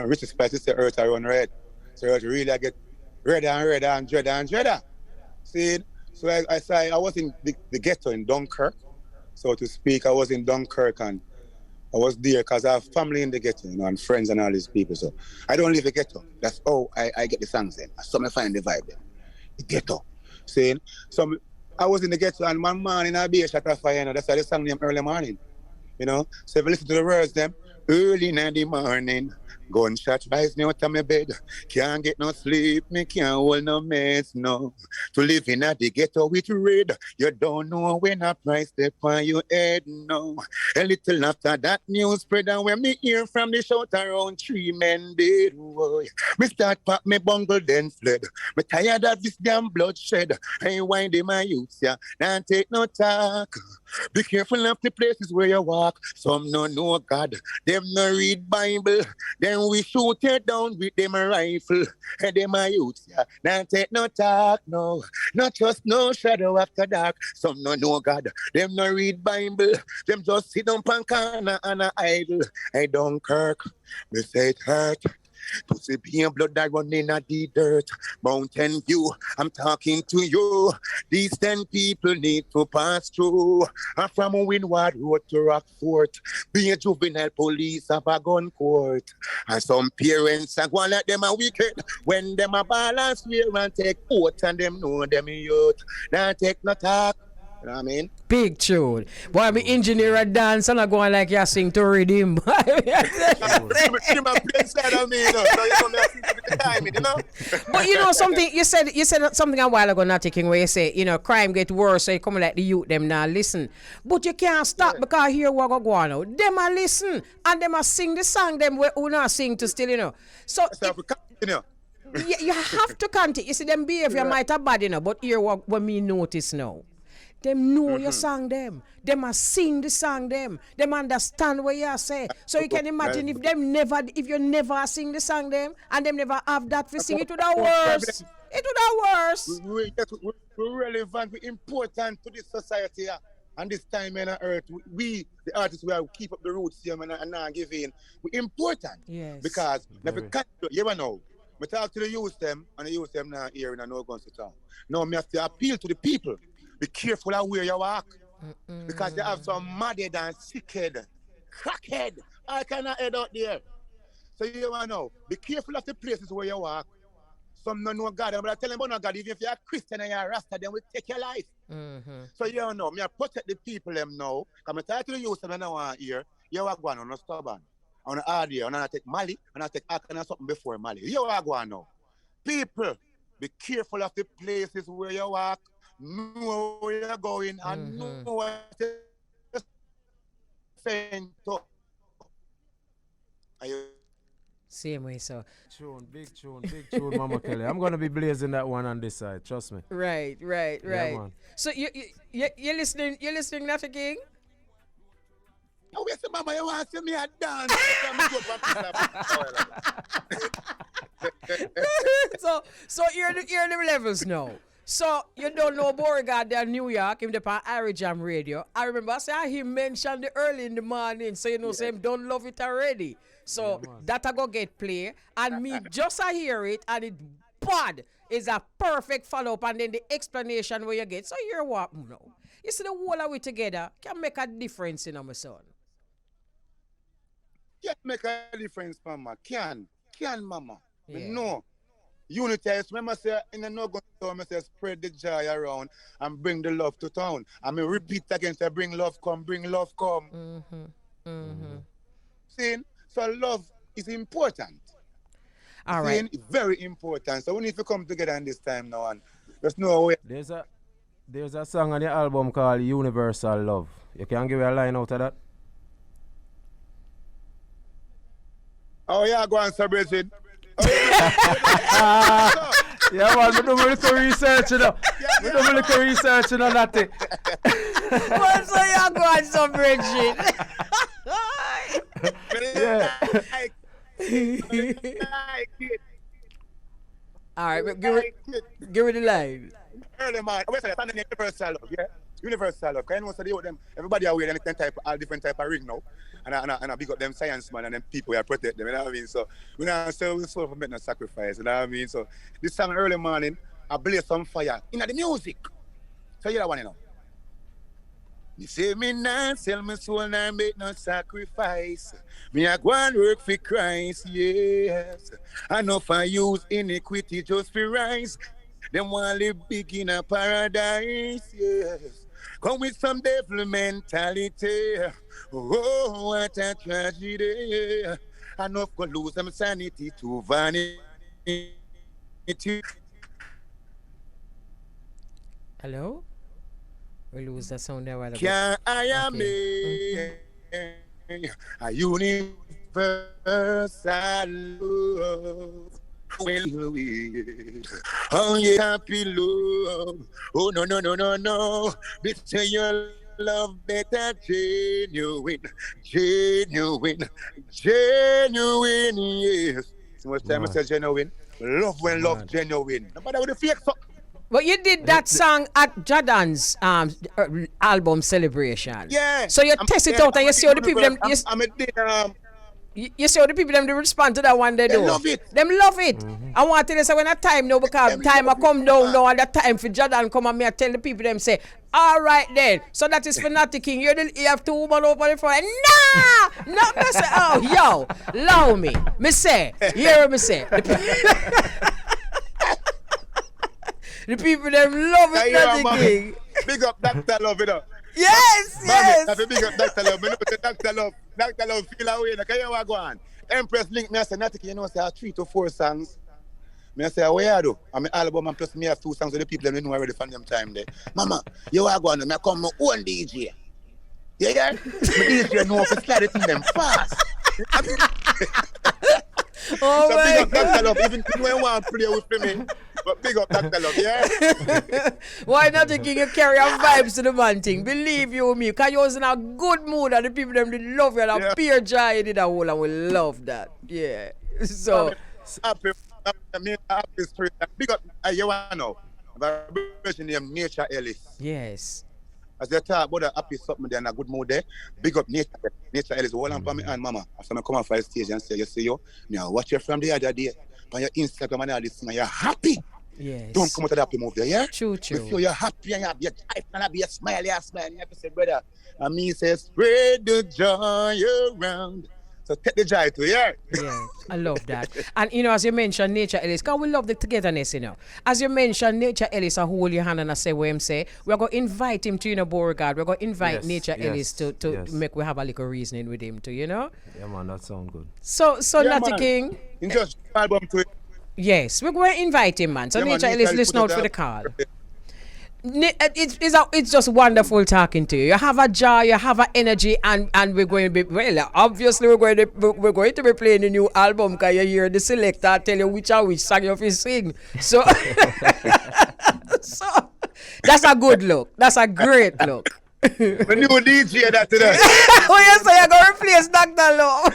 Richard Spice, say Earth I run red. So Earth really I get redder and dreader. See? So I was in the ghetto in Dunkirk, so to speak. I was in Dunkirk and I was there because I have family in the ghetto, you know, and friends and all these people. So I don't live in the ghetto. That's how I get the songs then. So I find the vibe then. The ghetto. See? So I was in the ghetto and one morning I be a shot of fire, you know, that's why the song name Early Morning. You know, so if you listen to the words, them early in the morning, gunshot rise me out of my bed. Can't get no sleep, me can't hold no meds, no. To live in the ghetto with red, you don't know when a price step on your head, no. A little after that news spread, and when me hear from the shout around 3 men dead, boy. Me start pack me bungle then fled. Me tired of this damn bloodshed. I wind in my youth, yeah, now take no talk. Be careful of the places where you walk. Some no know God, them no read Bible. Then we shoot you down with them a rifle. And them a youth, yeah. Now take no talk, no. Not just no shadow after dark. Some no know God, them no read Bible. Them just sit down pan corner and a idle. I don't kirk, me say it hurt. Pussy being blood that run in the dirt. Mountain View, I'm talking to you. These 10 people need to pass through. I'm from Windward Road to Rockfort. Be a juvenile police have a gun court. And some parents are going like them a wicked. When them a balance swear and take oath and them know them youth. Now take no talk. You know what I mean? Big tune. Boy, I'm an engineer a dance and I go on like you sing to rhythm. But you know something, you said something a while ago, Natty King, where you say, you know, crime get worse, so you come like the youth them now listen. But you can't stop because here what go on now. Them a listen and them a sing the song them where who not sing to still, you know. So you have to continue. You see them behavior might have bad, you know, but here what me notice now. Them know your song them. Them a sing the song them. Them understand what you say. So you can imagine if you never sing the song them and them never have that for sing, it would have worse. It would have worse. We're relevant, we're important to this society and this time on earth. We, the artists, we have keep up the roots here and not give in. We're important. Yes. Because you know, we talk to the youth them and the youth them now here in a no guns to town. Now we have to appeal to the people. Be careful of where you walk. Because they have some mad and sick head, crackhead, all kind of head out there. So you want to know, be careful of the places where you walk. Some don't know God, but I tell them about no God, even if you're a Christian and you're a Rasta, then we take your life. So you don't know, me I protect the people them now. Because I talk to the youth and I don't want to hear, you are going on a stubborn. On a hard year, and I take Mali, and I take Akana something before Mali. You are going now. People, be careful of the places where you walk. Know where you're going and know what you're saying. Same way, so. Big tune, Mama Kelly. I'm gonna be blazing that one on this side. Trust me. Right. Yeah, So you're listening, Natty King? Oh, yes, Mama, you want to see me a dance? so you're the levels now. So, you don't know Beauregard there in New York, him on Irie Jam Radio. I remember I said he mentioned it early in the morning, so you know, say him don't love it already. So, that I go get play, and me just I hear it, and it bad is a perfect follow-up, and then the explanation where you get. So, you're what, no. You see the whole of it together can make a difference, you know, my son. Can make a difference, Mama. Can, Mama. Yeah. No. Unity, remember, say, in the no gun town, I say, spread the joy around and bring the love to town. I mean, repeat again, say, bring love come. See? So love is important. All right. It's very important. So we need to come together in this time now, and there's no way. There's a song on the album called Universal Love. You can give me a line out of that? Oh, yeah, go on, Sir Bridget. Yeah, man, we do a little research, you know. We do a little research, you know, Natty. Well, so you go on some Bridget. Yeah. All right, but give it the line. Early man, I say standing universal love, yeah. Universal love. Cause you know, so they them, everybody are wearing all different type of ring now, and I big up them science man and them people who protect them. You know what I mean? So we now say we so for make no sacrifice. You know what I mean? So this song early morning, I blaze some fire in the music. So you that one, you know. You say me now, sell my soul and make no sacrifice. Me I go and work for Christ, yes. I know for use iniquity just for rise. Them want live big in a paradise, yes. Come with some devil mentality. Oh, what a tragedy. I know if I lose some sanity to vanity. Hello? We lose that sound there while ago. Can I am a universal love. Oh yeah, happy love. Oh no. Betray your love better genuine. Yes. So much time I say genuine. Love when love genuine. Nobody with the fake so. But you did that song at Jadan's album celebration. Yeah. So you test it out and you see how the people them. You see how the people them they respond to that one they do. love it. Them love it. I want to tell you say when a time now because Them time I love come it, down man. now and that time for Jordan come and me I tell the people them say, all right then. So that is for Natty King. You have two women over the front. Nah! Not me say, oh yo, allow me. Me say, hear me say. The people them love it, Natty King. Big up Dr. Love, you know. Yes, yes. That's a big up Dr. Love. Me know say Dr. Love. Dr. Love feel away. Like, you know go on. Empress link me. I say, Natty, you know, say I have 3 to 4 songs. Me I say, where you do? I'm an album and plus me have 2 songs with the people that know already from them time there. Mama, you are going to me come my own DJ. Yeah, yeah. My DJ know if slide it in them fast. Oh so my big up God. Dr. Love, even when you want to play with me. But big up Dr. Love, yeah? Why not thinking you carry our vibes to the man thing? Believe you me, because you're in a good mood and the people them they love you and a pure joy in the whole and we love that. Yeah. So Happy spirit. Big up, you want to know. Vibration name Nature Elise. yes. As they talk about the happy something there in a good mood there, big up Nature Elise. Hold on for me and mama. After I come off the stage and say, you see you, now watch you from the other day. On your Instagram and all this thing, and you're happy. Yes. Don't come out of the happy move there, yeah? True, You true. feel you're happy and you have your type and you smile. You have to say, brother. And me say, spread the joy around. So take the joy to, yeah? Yeah, I love that. And you know, as you mentioned Nature Ellis, because we love the togetherness, you know. As you mentioned Nature Ellis, I hold your hand and I say what him say. We're going to invite him to, you know, Beauregard. We're going to invite Yes, Nature yes, Ellis to yes. make we have a little reasoning with him too, you know. Yeah, man, that sound good. So Yeah, Natty man. King, In just album to it. yes, we're going to invite him, man. So Yeah, man, Nature Nature Ellis, Ellis listen put out it for the down. call. It's just wonderful talking to you. You have a joy, you have an energy, and we're going to be obviously we're going to be playing the new album because you hear the selector tell you which song you have to sing. So, so that's a good look. That's a great look. The new DJ that today. Oh, you say you're going to replace Dr. Love.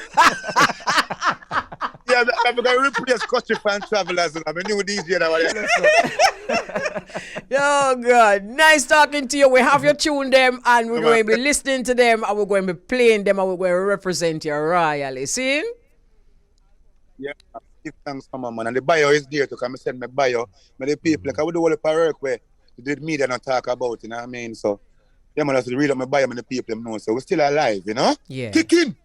Yeah, I'm going to replace Country Fan Travelers. I'm a new DJ that Oh, God. Nice talking to you. We have you tuned them, and we're going to be listening to them, and we're going to be playing them, and we're going to represent you royally. See? Yeah, give thanks for my man. And the bio is there to come and send my bio. But the people, like I would do all the work where the media don't talk about, you know what I mean? So, yeah, man, I have to read up my bio and the people them know. So we're still alive, you know? Yeah. Kicking.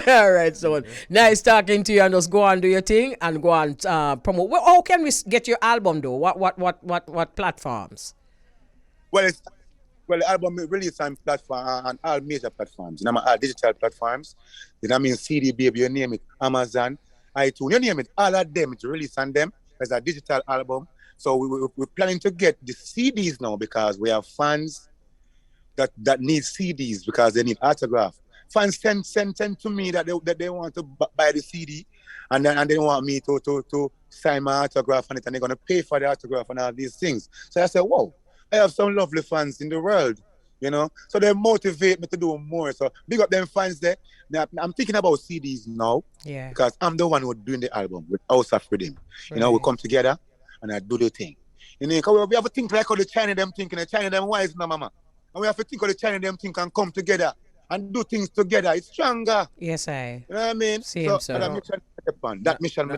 All right, so nice talking to you, and just go and do your thing and go and promote. Well, how can we get your album though? What platforms? Well, the album released on platform on all major platforms. You know, all digital platforms. You know what I mean? CD Baby, you name it, Amazon, iTunes, you name it. All of them, it's released on them as a digital album. So we're planning to get the CDs now because we have fans that need CDs because they need autograph. Fans send to me that they want to buy the CD, and they want me to sign my autograph on it, and they're gonna pay for the autograph and all these things. So I said, whoa, I have some lovely fans in the world, you know. So they motivate me to do more. So big up them fans there. Now, I'm thinking about CDs now, Yeah. because I'm the one who's doing the album with House of Freedom. You know, we Right. come together and I do the thing. You know, 'cause we have to think like how the China them thinking, the China them wise now, mama. And we have to think how the China them think and come together and do things together. It's stronger. Yes, I. You know what I mean? Same, So that mission upon. That mission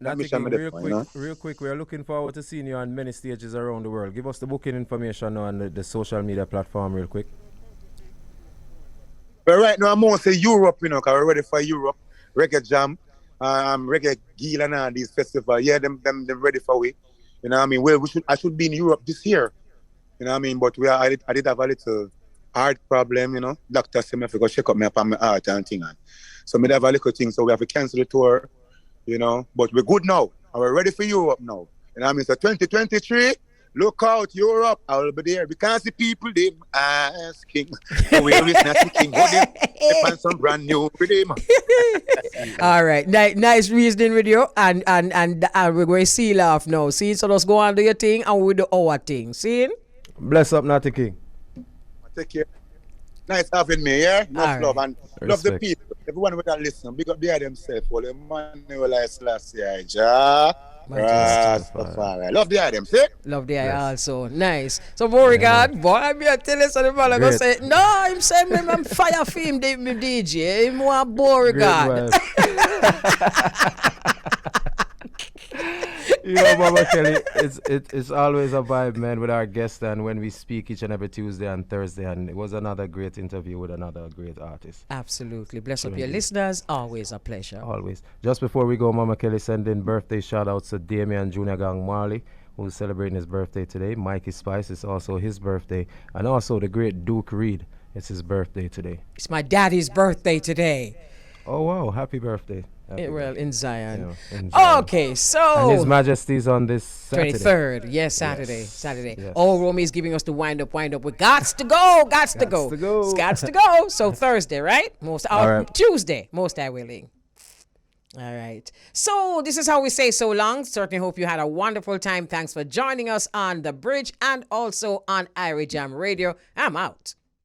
Natty mission King, me real upon, quick, you know? real quick, we are looking forward to seeing you on many stages around the world. Give us the booking information now on the social media platform real quick. But right now I'm more say Europe, you know, because we're ready for Europe. Reggae Jam, Reggae Gil and all these festivals. Yeah, them ready for we. You know what I mean? Well, I should be in Europe this year. You know what I mean? But I did have a little heart problem, you know. Doctor said me have to go check up me upon my heart and thing. So me have a little thing, so we have to cancel the tour, you know. But we're good now. And we're ready for Europe now. You know what I mean? So 2023, look out, Europe. I will be there because the people they asking. So we always not thinking what they find some brand new rhythm. All right, nice reasoning with you, and we're going to seal off now. See, so let's go and do your thing, and we do our thing. See? Bless up, Natty King. Take care. Nice having me, yeah? Enough All love right. and love the Respect. people. Everyone who that listen, big up behind themselves. All the money will I slash yeah, ja. Majestic. Rastafari. Love the item, see? Love the eye Yes. also. Nice. So Beauregard, boy, I be a tell you so the man go Great. say, no, I'm saying I'm fire for him, me DJ. Him want Great Beauregard. vibe. You know, Mama Kelly, it's always a vibe, man, with our guests and when we speak each and every Tuesday and Thursday. And it was another great interview with another great artist. Absolutely. Bless up True your indeed. listeners. Always a pleasure. Always. Just before we go, Mama Kelly sending birthday shout outs to Damian Junior Gang Marley, who's celebrating his birthday today. Mikey Spice is also his birthday. And also the great Duke Reed. It's his birthday today. It's my daddy's birthday today. Oh, wow. Happy birthday. Happy Well, birthday. in Zion. Yeah, in Zion. Okay, And so His Majesty's on this Saturday. 23rd. Yes, Saturday. Saturday. Yes. Oh, Romy is giving us the wind up. We gots to go. Gots to go. to go. It's gots to go. So Thursday, right? All right. Tuesday, most I willing. All right. So this is how we say so long. Certainly hope you had a wonderful time. Thanks for joining us on The Bridge and also on Irie Jam Radio. I'm out.